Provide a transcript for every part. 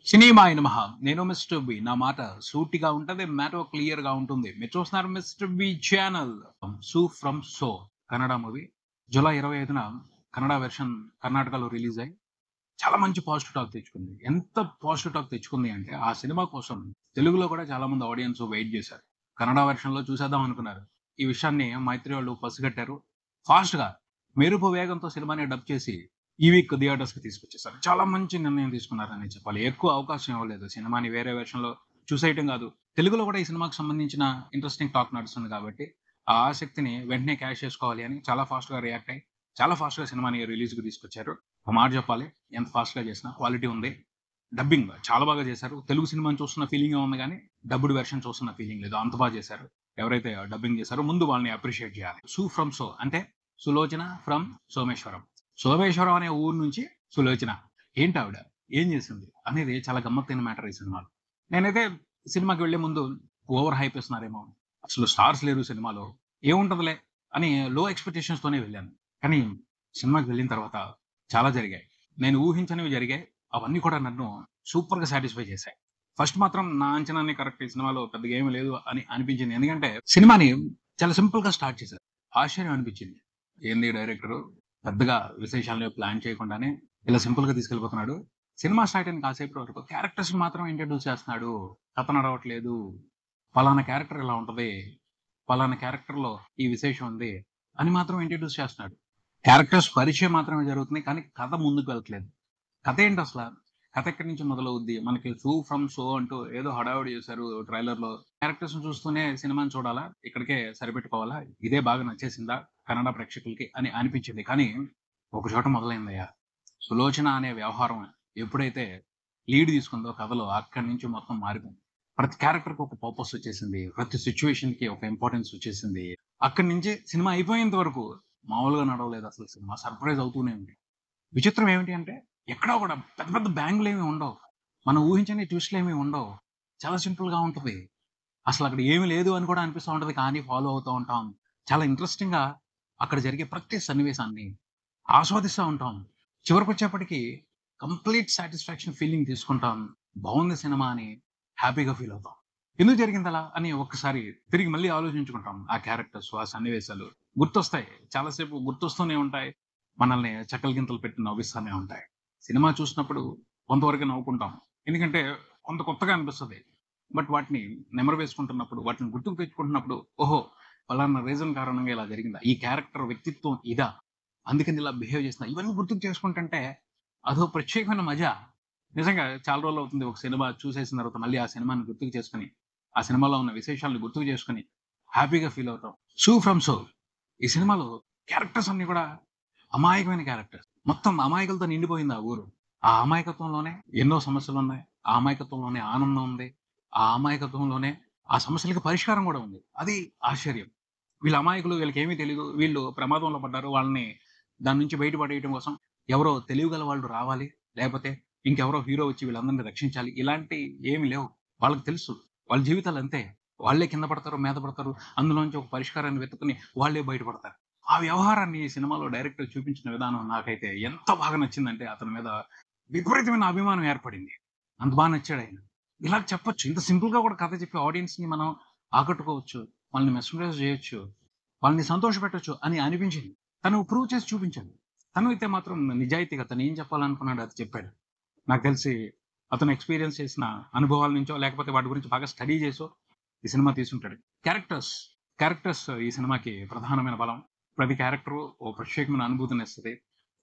సినిమాయ నమః. నేను mister B. నా మాట సూటిగా ఉంటది. మ్యాటర్ క్లియర్‌గా ఉంటుంది. మీరు చూస్తున్నారు mister B channel. 'Su from So' Kannada movie. July 25న కన్నడ వెర్షన్ కర్ణాటకలో రిలీజ్ అయ్యి చాలా మంచి పాజిటివ్ టాక్ తెచ్చుకుంది. ఎంత పాజిటివ్ టాక్ తెచ్చుకుంది అంటే, ఆ సినిమా కోసం తెలుగులో కూడా చాలా మంది ఆడియన్స్ వెయిట్ చేశారు. కన్నడ వెర్షన్‌లో చూసేద్దాం అనుకున్నారు. ఈ విషయాన్ని మైత్రి వాళ్ళు పసిగట్టారు. ఫాస్ట్‌గా మెరుపు వేగంతో సినిమాని డబ్ చేసి ఈ వీక్ థియేటర్స్‌కి తీసుకొచ్చేసారు. చాలా మంచి నిర్ణయం తీసుకున్నారని చెప్పాలి. ఎక్కువ అవకాశం ఇవ్వలేదు. సినిమాని వేరే వెర్షన్‌లో చూసేయటం కాదు. తెలుగులో కూడా ఈ సినిమాకి సంబంధించిన ఇంట్రెస్టింగ్ టాక్ నడుస్తుంది కాబట్టి, ఆ ఆసక్తిని వెంటనే క్యాష్ చేసుకోవాలి అని చాలా ఫాస్ట్‌గా రియాక్ట్ అయ్యి, చాలా ఫాస్ట్‌గా సినిమాని రిలీజ్‌కి తీసుకొచ్చారు. ఒక మాట చెప్పాలి. ఎంత ఫాస్ట్‌గా చేసినా క్వాలిటీ ఉంది. డబ్బింగ్ చాలా బాగా చేశారు. తెలుగు సినిమాని చూస్తున్న ఫీలింగే ఉంది గానీ, డబ్బుడ్ వెర్షన్ చూస్తున్న ఫీలింగ్ లేదు. అంత బాగా చేశారు. ఎవరైతే డబ్బింగ్ చేశారో ముందు వాళ్ళని అప్రిషియేట్ చేయాలి. 'సూ ఫ్రమ్ సో' అంటే సులోచన ఫ్రమ్ సోమేశ్వరం. సోమేశ్వరం అనే ఊరు నుంచి సులోచన. ఏంటావిడ? ఏం చేసింది? అనేది చాలా గమ్మత్తైన మ్యాటర్ ఈ సినిమాలో. నేనైతే సినిమాకి వెళ్ళే ముందు ఓవర్ హైప్ ఇస్తున్నారేమో, అసలు స్టార్స్ లేరు సినిమాలో, ఏముంటదిలే అని లో ఎక్స్‌పెక్టేషన్స్ తోనే వెళ్ళాను. కానీ సినిమాకి వెళ్ళిన తర్వాత చాలా జరిగాయి. నేను ఊహించనివి జరిగాయి. అవన్నీ కూడా నన్ను సూపర్‌గా సాటిస్ఫై చేశాయి. ఫస్ట్ మాత్రం నా అంచనానే కరెక్ట్. ఈ సినిమాలో పెద్దగా ఏమి లేదు అని అనిపించింది. ఎందుకంటే సినిమాని చాలా సింపుల్‌గా స్టార్ట్ చేశారు. ఆశ్చర్యం అనిపించింది. ఏంది డైరెక్టరు పెద్దగా విశేషాలను ప్లాన్ చేయకుండానే ఇలా సింపుల్‌గా తీసుకెళ్ళిపోతున్నాడు. సినిమా స్టార్ట్ అయిన కాసేపటి వరకు క్యారెక్టర్స్‌ని మాత్రం ఇంట్రొడ్యూస్ చేస్తున్నాడు. కథ నడవట్లేదు. పలానా క్యారెక్టర్ ఇలా ఉంటది. పలానా క్యారెక్టర్‌లో ఈ విశేషం ఉంది అని మాత్రం ఇంట్రొడ్యూస్ చేస్తున్నాడు. క్యారెక్టర్స్ పరిచయం మాత్రమే జరుగుతుంది. కానీ కథ ముందుకు వెళ్తలేదు. కథ ఏంటసల? కథ ఎక్కడి నుంచి మొదలవుద్ది? మనకి 'సూ ఫ్రమ్ సో' అంటూ ఏదో హడావిడి చేశారు ట్రైలర్‌లో. క్యారెక్టర్స్‌ని చూస్తూనే సినిమాని చూడాలా? ఇక్కడికే సరిపెట్టుకోవాలా? ఇదే బాగా నచ్చేసిందా కన్నడ ప్రేక్షకులకి అని అనిపించింది. కానీ ఒక చోట మొదలైందయ్యా. సులోచన అనే వ్యవహారం ఎప్పుడైతే లీడ్ తీసుకుందో కథలో అక్కడి నుంచి మొత్తం మారిపోయింది. ప్రతి క్యారెక్టర్‌కి ఒక పర్పస్ వచ్చేసింది. ప్రతి సిట్యుయేషన్‌కి ఒక ఇంపార్టెన్స్ వచ్చేసింది. అక్కడి నుంచి సినిమా అయిపోయేంత వరకు మామూలుగా నడవలేదు అసలు సినిమా. సర్ప్రైజ్ అవుతూనే ఉంది. విచిత్రం ఏమిటి అంటే, ఎక్కడా కూడా పెద్ద పెద్ద బ్యాంగులేమి ఉండవు. మనం ఊహించని ట్విస్ట్‌లేమి ఉండవు. చాలా సింపుల్‌గా ఉంటది. అసలక్కడ ఏమి లేదు అని కూడా అనిపిస్తా ఉంటది. కానీ ఫాలో అవుతూ ఉంటాం. చాలా ఇంట్రెస్టింగ్‌గా అక్కడ జరిగే ప్రతి సన్నివేశాన్ని ఆస్వాదిస్తా ఉంటాం. చివరికొచ్చేప్పటికి కంప్లీట్ సాటిస్ఫాక్షన్ ఫీలింగ్ తీసుకుంటాం. బావుంది సినిమా అని హ్యాపీగా ఫీల్ అవుతాం. ఎందుకు జరిగిందలా అని ఒక్కసారి తిరిగి మళ్ళీ ఆలోచించుకుంటాం. ఆ క్యారెక్టర్స్, ఆ సన్నివేశాలు గుర్తొస్తాయి. చాలా సేపు గుర్తొస్తూనే ఉంటాయి. మనల్ని చక్కలు గింతలు పెట్టి నవ్విస్తానే ఉంటాయి. సినిమా చూసినప్పుడు కొంతవరకే నవ్వుకుంటాం. ఎందుకంటే కొంత కొత్తగా అనిపిస్తది. బట్ వాటిని నెమరు వేసుకుంటున్నప్పుడు, వాటిని గుర్తుకు తెచ్చుకుంటున్నప్పుడు, ఓహో! పలానా రీజన్ కారణంగా ఇలా జరిగిందా? ఈ క్యారెక్టర్ వ్యక్తిత్వం ఇదా? అందుకని ఇలా బిహేవ్ చేస్తున్నా. ఇవన్నీ గుర్తుకు చేసుకుంటుంటే అదో ప్రత్యేకమైన మజా. నిజంగా చాలా రోజులవుతుంది ఒక సినిమా చూసేసిన తర్వాత మళ్ళీ ఆ సినిమాని గుర్తుకు చేసుకొని, ఆ సినిమాలో ఉన్న విశేషాలను గుర్తుకు చేసుకొని హ్యాపీగా ఫీల్ అవుతాం. 'సూ ఫ్రమ్ సో' ఈ సినిమాలో క్యారెక్టర్స్ అన్నీ కూడా అమాయకమైన క్యారెక్టర్స్. మొత్తం అమాయకులతో నిండిపోయింది ఆ ఊరు. ఆ అమాయకత్వంలోనే ఎన్నో సమస్యలున్నాయి. ఆ అమాయకత్వంలోనే ఆనందం ఉంది. ఆ అమాయకత్వంలోనే ఆ సమస్యలకి పరిష్కారం గూడా ఉంది. అది ఆశ్చర్యం. వీళ్ళు అమాయకులు, వీళ్ళకేమీ తెలీదు. వీళ్ళు ప్రమాదంలో పడ్డారు. వాళ్ళని దాని నుంచి బయట పడేయటం కోసం ఎవరో తెలివిగల వాళ్ళు రావాలి. లేపోతే ఇంకెవరో హీరో వచ్చి వీళ్ళందరిని రక్షించాలి. ఇలాంటియి ఏమి లేవు. వాళ్ళకి తెలుసు. వాళ్ళ జీవితాలు అంతే. వాళ్ళే కింద పడతారు, మీద పడతారు. అందులోంచి ఒక పరిష్కారాన్ని వెతుక్కొని వాళ్ళే బయటపడతారు. ఆ వ్యవహారాన్ని ఈ సినిమాలో డైరెక్టర్ చూపించిన విధానం నాకైతే ఎంత బాగా నచ్చిందంటే అతని మీద విపరీతమైన అభిమానం ఏర్పడింది. అంత బా నచ్చాడాయన. ఇలా చెప్పొచ్చు. ఇంత సింపుల్‌గా కూడా కథ చెప్పి ఆడియన్స్‌ని మనం ఆకట్టుకోవచ్చు. వాళ్ళని మెస్మరైజ్ చేయొచ్చు. వాళ్ళని సంతోషపెట్టొచ్చు అని అనిపించింది. తను ప్రూవ్ చేసి చూపించాడు. తను అయితే మాత్రం నిజాయితీగా తనేం చెప్పాలనుకున్నాడో అది చెప్పాడు. నాకు తెలిసి అతను ఎక్స్‌పీరియన్స్ చేసిన అనుభవాల నుంచో, లేకపోతే వాటి గురించి బాగా స్టడీ చేసో ఈ సినిమా తీసుంటాడు. క్యారెక్టర్స్, క్యారెక్టర్స్ ఈ సినిమాకి ప్రధానమైన బలం. ప్రతి క్యారెక్టరు ఓ ప్రత్యేకమైన అనుభూతినిస్తది.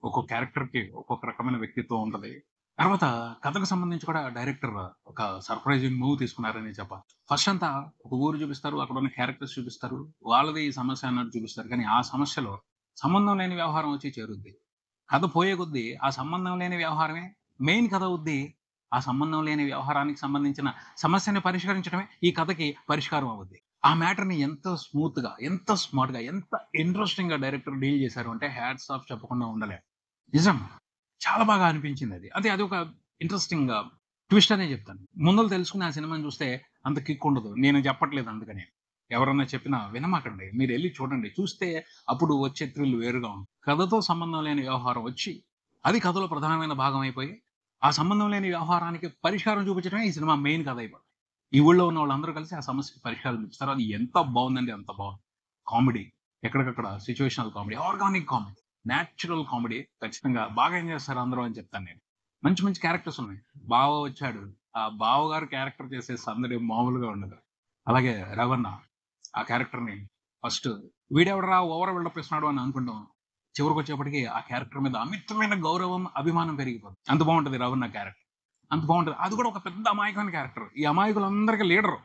ఒక్కో క్యారెక్టర్‌కి ఒక్కొక్క రకమైన వ్యక్తిత్వం ఉంటది. తర్వాత కథకు సంబంధించి కూడా డైరెక్టర్ ఒక సర్ప్రైజింగ్ మూవ్ తీసుకున్నారనే చెప్పాలి. ఫస్ట్ అంతా ఒక ఊరు చూపిస్తారు. అక్కడున్న క్యారెక్టర్స్ చూపిస్తారు. వాళ్ళది ఈ సమస్య అన్నట్టు చూపిస్తారు. కానీ ఆ సమస్యలో సంబంధం లేని వ్యవహారం వచ్చి చేరుద్ది. కథ పోయే కొద్దీ ఆ సంబంధం లేని వ్యవహారమే మెయిన్ కథ అవుద్ది. ఆ సంబంధం లేని వ్యవహారానికి సంబంధించిన సమస్యని పరిష్కరించడమే ఈ కథకి పరిష్కారం అవుద్ది. ఆ మ్యాటర్‌ని ఎంత స్మూత్‌గా, ఎంత స్మార్ట్‌గా, ఎంత ఇంట్రెస్టింగ్‌గా డైరెక్టర్ డీల్ చేశారు అంటే హ్యాట్స్ ఆఫ్ చెప్పకుండా ఉండలేం. నిజం. చాలా బాగా అనిపించిందది. అంటే అదొక ఇంట్రెస్టింగ్ ట్విస్ట్ అనే చెప్తాను. ముందల తెలుసుకొని ఆ సినిమాని చూస్తే అంత కిక్ ఉండదు. నేను చెప్పట్లేదు అందుకని. ఎవరన్నా చెప్పినా వినమాకండి. మీరెళ్లి చూడండి. చూస్తే అప్పుడు వచ్చే థ్రిల్ వేరుగా ఉంటుంది. కథతో సంబంధం లేని వ్యవహారం వచ్చి, అది కథలో ప్రధానమైన భాగం అయిపోయి, ఆ సంబంధం లేని వ్యవహారానికి పరిష్కారం చూపించడమే ఈ సినిమా మెయిన్ కథ అయిపోతుంది. ఈ ఊళ్ళో ఉన్న వాళ్ళందరూ కలిసి ఆ సమస్యకి పరిష్కారం చూపిస్తారు. అది ఎంత బావుందంటే అంత బావుంది. కామెడీ ఎక్కడికక్కడ situational comedy, organic comedy, natural comedy ఖచ్చితంగా బాగా ఎంజాయ్ చేస్తారు అందరూ అని చెప్తాను నేను. మంచి మంచి క్యారెక్టర్స్ ఉన్నాయి. బావ వచ్చాడు. ఆ బావగారు క్యారెక్టర్ చేసే సందడి మామూలుగా ఉండదు. అలాగే రవణ ఆ క్యారెక్టర్‌ని ఫస్ట్ వీడెవడురా ఓవర్ బిల్డప్ ఇస్తున్నాడు అని అనుకుంటాం. చివరికొచ్చేప్పటికి ఆ క్యారెక్టర్ మీద అమితమైన గౌరవం, అభిమానం పెరిగిపోద్ది. అంత బావుంటది రవణ క్యారెక్టర్. అంత బావుంటది. అది కూడా ఒక పెద్ద అమాయకమైన క్యారెక్టర్. ఈ అమాయకులందరికి లీడరు.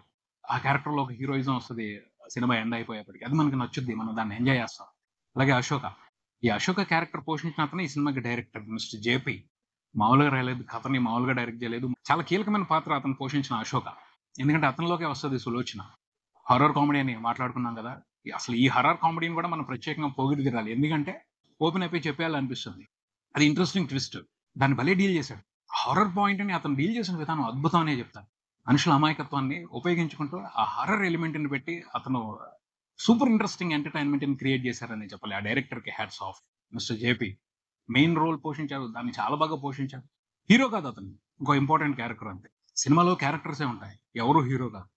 ఆ క్యారెక్టర్‌లో ఒక హీరోయిజం వస్తది. సినిమా ఎండ్ అయిపోయేప్పటికి. అది మనకి నచ్చుద్ది. మనం దాన్ని ఎంజాయ్ చేస్తాం. అలాగే అశోక. ఈ అశోక క్యారెక్టర్ పోషించిన అతనే ఈ సినిమాకి డైరెక్టర్ మిస్టర్ జేపీ. మామూలుగా రాయలేదు. కథని మామూలుగా డైరెక్ట్ చేయలేదు. చాలా కీలకమైన పాత్ర అతను పోషించిన అశోక. ఎందుకంటే అతనిలోకే వస్తది సులోచన. హారర్ కామెడీ అని మాట్లాడుకున్నాం కదా! అసలు ఈ హారర్ కామెడీని కూడా మనం ప్రత్యేకంగా పొగిడి తీరాలి. ఎందుకంటే ఓపెన్ అయిపోయి చెప్పేయాలనిపిస్తుంది. అది ఇంట్రెస్టింగ్ ట్విస్ట్. దాన్ని భలే డీల్ చేశాడు. హారర్ పాయింట్‌ని అతను డీల్ చేసిన విధానం అద్భుతం అనే చెప్తాను. మనుషుల అమాయకత్వాన్ని ఉపయోగించుకుంటూ ఆ హారర్ ఎలిమెంట్‌ని పెట్టి అతను సూపర్ ఇంట్రెస్టింగ్ ఎంటర్‌టైన్‌మెంట్‌ని క్రియేట్ చేశారనే చెప్పాలి. ఆ డైరెక్టర్‌కి hats off. Mister JP. Main role పోషించారు. దాన్ని చాలా బాగా పోషించారు. హీరో కాదు అతను. ఇంకో ఇంపార్టెంట్ క్యారెక్టర్ అంతే. సినిమాలో క్యారెక్టర్సే ఉంటాయి. ఎవరు హీరో కాదు.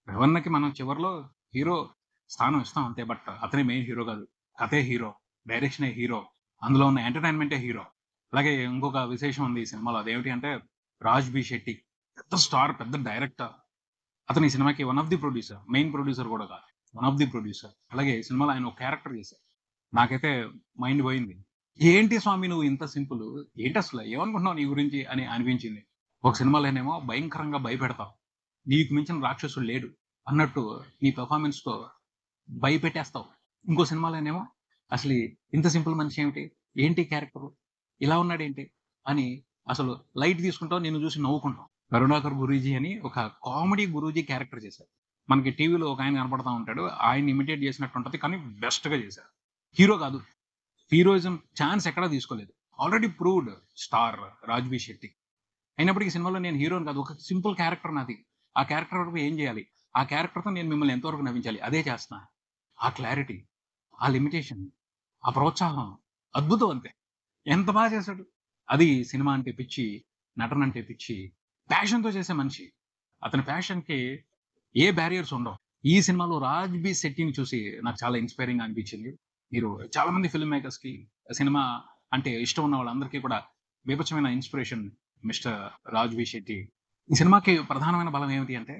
రెవెన్‌కి మనం చివర్లో హీరో స్థానం ఇస్తాం అంతే. బట్ అతనే మెయిన్ హీరో కాదు. కథే హీరో. డైరెక్షనే హీరో. అందులో ఉన్న ఎంటర్‌టైన్‌మెంటే హీరో. అలాగే ఇంకొక విశేషం ఉంది ఈ సినిమాలో. అదేమిటి అంటే 'రాజ్ బి శెట్టి' పెద్ద స్టార్, పెద్ద డైరెక్టర్. అతను ఈ సినిమాకి one of the producer. Main producer కూడా కాదు. One of the producer. అలాగే ఈ సినిమాలో ఆయన ఒక క్యారెక్టర్ చేశారు. నాకైతే మైండ్ పోయింది. ఏంటి స్వామి నువ్వు ఇంత సింపుల్? ఏంటసల ఏమనుకుంటున్నావు నీ గురించి అని అనిపించింది. ఒక సినిమాలోనేమో భయంకరంగా భయపెడతావు. నీకు మించిన రాక్షసుడు లేడు అన్నట్టు నీ పెర్ఫార్మన్స్‌తో భయపెట్టేస్తావు. ఇంకో సినిమాలోనేమో అసలు ఇంత సింపుల్ మనిషి ఏమిటి? ఏంటి క్యారెక్టరు? ఇలా ఉన్నాడేంటి? అని అసలు లైట్ తీసుకుంటావు. నిన్ను చూసి నవ్వుకుంటాం. 'కరుణాకర్ గురూజీ' అని ఒక కామెడీ గురూజీ క్యారెక్టర్ చేశారు. మనకి టీవీలో ఒకాయన కనపడతా ఉంటాడు. ఆయన్ని ఇమిటేట్ చేసినట్టు ఉంటది. కానీ బెస్ట్‌గా చేశారు. హీరో కాదు. హీరోయిజం ఛాన్స్ ఎక్కడా తీసుకోలేదు. Already proved star 'రాజ్‌బీ Shetty.' అయినప్పటికీ ఈ సినిమాలో నేను హీరోని కాదు. ఒక సింపుల్ క్యారెక్టర్ నాది. ఆ క్యారెక్టర్ వరకు ఏం చేయాలి? ఆ క్యారెక్టర్‌తో నేను మిమ్మల్ని ఎంతవరకు నవ్వించాలి? అదే చేస్తున్నా. ఆ క్లారిటీ, ఆ లిమిటేషన్, ఆ ప్రోత్సాహం అద్భుతం అంతే. ఎంత బాగా చేశాడు. అది సినిమా అంటే పిచ్చి, నటన అంటే పిచ్చి, ప్యాషన్‌తో చేసే మనిషి. అతని ప్యాషన్‌కి ఏ బ్యారియర్స్ ఉండవు. ఈ సినిమాలో 'రాజ్‌బీ శెట్టిని' చూసి నాకు చాలా ఇన్‌స్పైరింగ్‌గా అనిపించింది. మీరు చాలా మంది ఫిల్మ్ మేకర్స్‌కి సినిమా అంటే ఇష్టం ఉన్న వాళ్ళందరికీ కూడా బీభత్సమైన ఇన్‌స్పిరేషన్ మిస్టర్ 'రాజ్‌బీ శెట్టి.' ఈ సినిమాకి ప్రధానమైన బలం ఏమిటి అంటే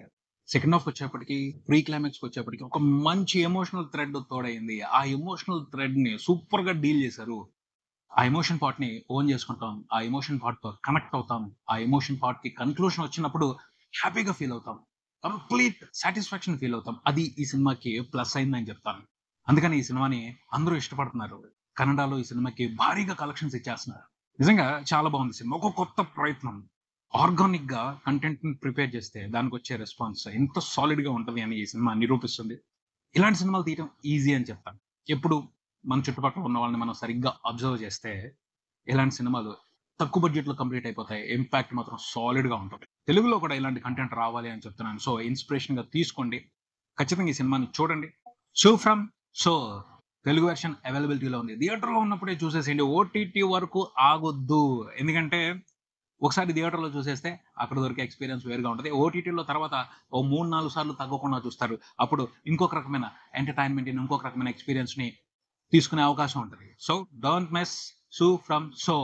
సెకండ్ హాఫ్‌కొచ్చేప్పటికి, ప్రీ క్లైమాక్స్‌కొచ్చేప్పటికి ఒక మంచి ఎమోషనల్ థ్రెడ్ తోడైంది. ఆ ఎమోషనల్ థ్రెడ్‌ని సూపర్‌గా డీల్ చేశారు. ఆ ఎమోషన్ పార్ట్‌ని ఓన్ చేసుకుంటాం. ఆ ఎమోషన్ పార్ట్‌తో కనెక్ట్ అవుతాం. ఆ ఎమోషన్ పార్ట్‌కి కన్క్లూషన్ వచ్చినప్పుడు హ్యాపీగా ఫీల్ అవుతాం. కంప్లీట్ సాటిస్ఫాక్షన్ ఫీల్ అవుతాం. అది ఈ సినిమాకి ప్లస్ అయిందని చెప్తాను. అందుకని ఈ సినిమాని అందరూ ఇష్టపడుతున్నారు. కన్నడలో ఈ సినిమాకి భారీగా కలెక్షన్స్ ఇచ్చేస్తున్నారు. నిజంగా చాలా బాగుంది సినిమా. ఒక కొత్త ప్రయత్నం. ఆర్గానిక్‌గా కంటెంట్‌ని ప్రిపేర్ చేస్తే దానికొచ్చే రెస్పాన్స్ ఎంత సాలిడ్‌గా ఉంటది అని ఈ సినిమా నిరూపిస్తుంది. ఇలాంటి సినిమాలు తీయడం ఈజీ అని చెప్తాను. ఎప్పుడు మన చుట్టుపక్కల ఉన్న వాళ్ళని మనం సరిగ్గా అబ్జర్వ్ చేస్తే, ఇలాంటి సినిమాలు తక్కువ బడ్జెట్‌లో కంప్లీట్ అయిపోతాయి. ఇంపాక్ట్ మాత్రం సాలిడ్‌గా ఉంటది. తెలుగులో కూడా ఇలాంటి కంటెంట్ రావాలి అని చెప్తున్నాను. సో, ఇన్‌స్పిరేషన్‌గా తీసుకోండి. ఖచ్చితంగా ఈ సినిమాని చూడండి. 'So from so' Telugu version అవైలబిలిటీలో ఉంది. థియేటర్‌లో ఉన్నప్పుడే చూసేసేయండి. ఓటీటీ వరకు ఆగొద్దు. ఎందుకంటే ఒకసారి థియేటర్‌లో చూసేస్తే అక్కడ దొరికే ఎక్స్‌పీరియన్స్ వేరుగా ఉంటది. ఓటీటీలో తర్వాత ఓ 3, 4 సార్లు తగ్గకుండా చూస్తారు. అప్పుడు ఇంకొక రకమైన ఎంటర్‌టైన్‌మెంట్‌ని, ఇంకొక రకమైన ఎక్స్‌పీరియన్స్‌ని తీసుకునే అవకాశం ఉంటది. So, don't miss 'so from so.'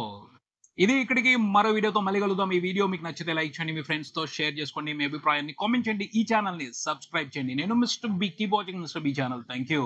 ఇది ఇక్కడికి మరో వీడియోతో మళ్ళీ కలుద్దాం. ఈ వీడియో మీకు నచ్చితే లైక్ చేయండి. మీ ఫ్రెండ్స్‌తో షేర్ చేసుకోండి. మీ అభిప్రాయాన్ని కామెంట్ చేయండి. ఈ ఛానెల్‌ని సబ్స్క్రైబ్ చేయండి. నేను mister B. Keep watching mister B channel. Thank you.